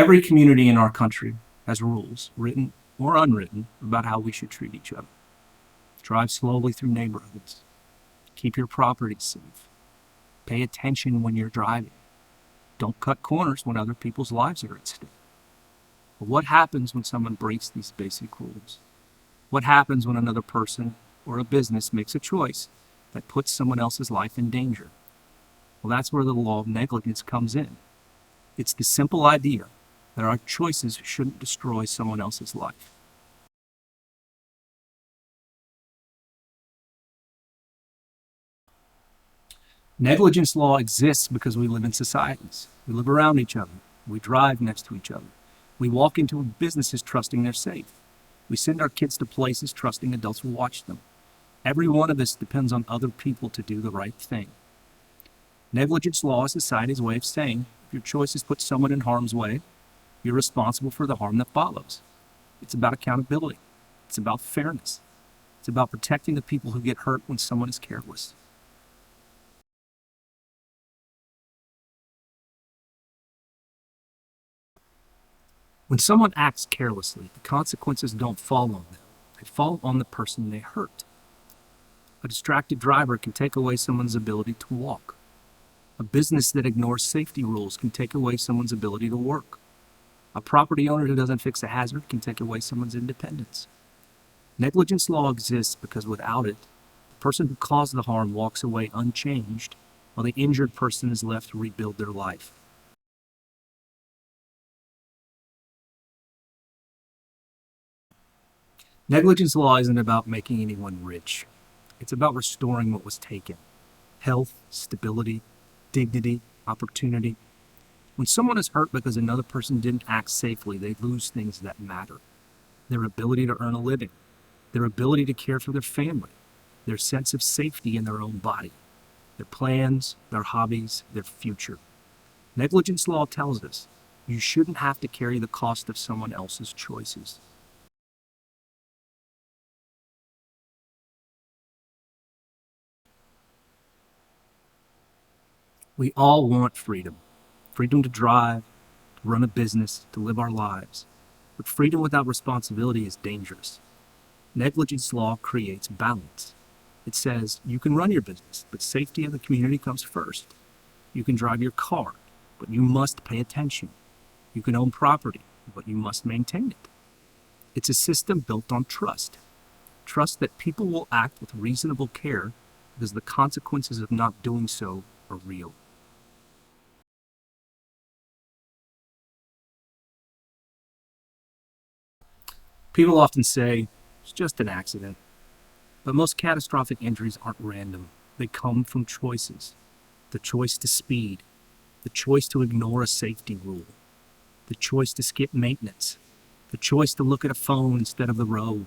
Every community in our country has rules, written or unwritten, about how we should treat each other. Drive slowly through neighborhoods. Keep your property safe. Pay attention when you're driving. Don't cut corners when other people's lives are at stake. But what happens when someone breaks these basic rules? What happens when another person or a business makes a choice that puts someone else's life in danger? Well, that's where the law of negligence comes in. It's the simple idea that our choices shouldn't destroy someone else's life. Negligence law exists because we live in societies. We live around each other. We drive next to each other. We walk into businesses trusting they're safe. We send our kids to places trusting adults will watch them. Every one of us depends on other people to do the right thing. Negligence law is society's way of saying if your choices put someone in harm's way, you're responsible for the harm that follows. It's about accountability. It's about fairness. It's about protecting the people who get hurt when someone is careless. When someone acts carelessly, the consequences don't fall on them. They fall on the person they hurt. A distracted driver can take away someone's ability to walk. A business that ignores safety rules can take away someone's ability to work. A property owner who doesn't fix a hazard can take away someone's independence. Negligence law exists because without it, the person who caused the harm walks away unchanged, while the injured person is left to rebuild their life. Negligence law isn't about making anyone rich. It's about restoring what was taken: health, stability, dignity, opportunity. When someone is hurt because another person didn't act safely, they lose things that matter: their ability to earn a living, their ability to care for their family, their sense of safety in their own body, their plans, their hobbies, their future. Negligence law tells us you shouldn't have to carry the cost of someone else's choices. We all want freedom. Freedom to drive, to run a business, to live our lives. But freedom without responsibility is dangerous. Negligence law creates balance. It says you can run your business, but safety of the community comes first. You can drive your car, but you must pay attention. You can own property, but you must maintain it. It's a system built on trust. Trust that people will act with reasonable care because the consequences of not doing so are real. People often say, it's just an accident. But most catastrophic injuries aren't random. They come from choices. The choice to speed, the choice to ignore a safety rule, the choice to skip maintenance, the choice to look at a phone instead of the road.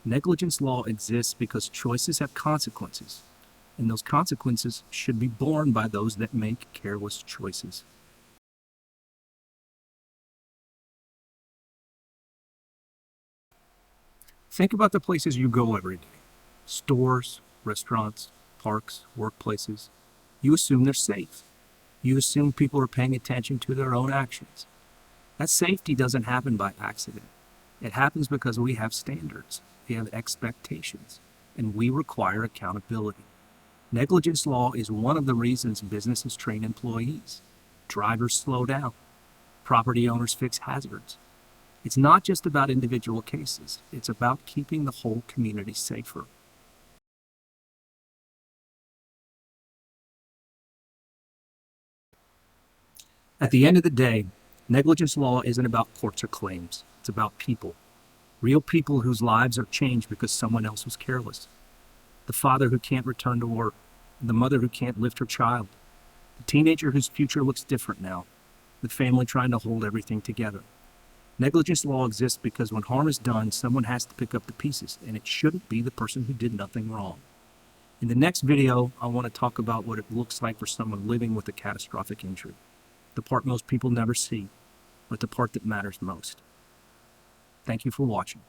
Negligence law exists because choices have consequences, and those consequences should be borne by those that make careless choices. Think about the places you go every day. Stores, restaurants, parks, workplaces. You assume they're safe. You assume people are paying attention to their own actions. That safety doesn't happen by accident. It happens because we have standards, we have expectations, and we require accountability. Negligence law is one of the reasons businesses train employees. Drivers slow down. Property owners fix hazards. It's not just about individual cases. It's about keeping the whole community safer. At the end of the day, negligence law isn't about courts or claims. It's about people. Real people whose lives are changed because someone else was careless. The father who can't return to work. The mother who can't lift her child. The teenager whose future looks different now. The family trying to hold everything together. Negligence law exists because when harm is done, someone has to pick up the pieces, and it shouldn't be the person who did nothing wrong. In the next video, I want to talk about what it looks like for someone living with a catastrophic injury. The part most people never see, but the part that matters most. Thank you for watching.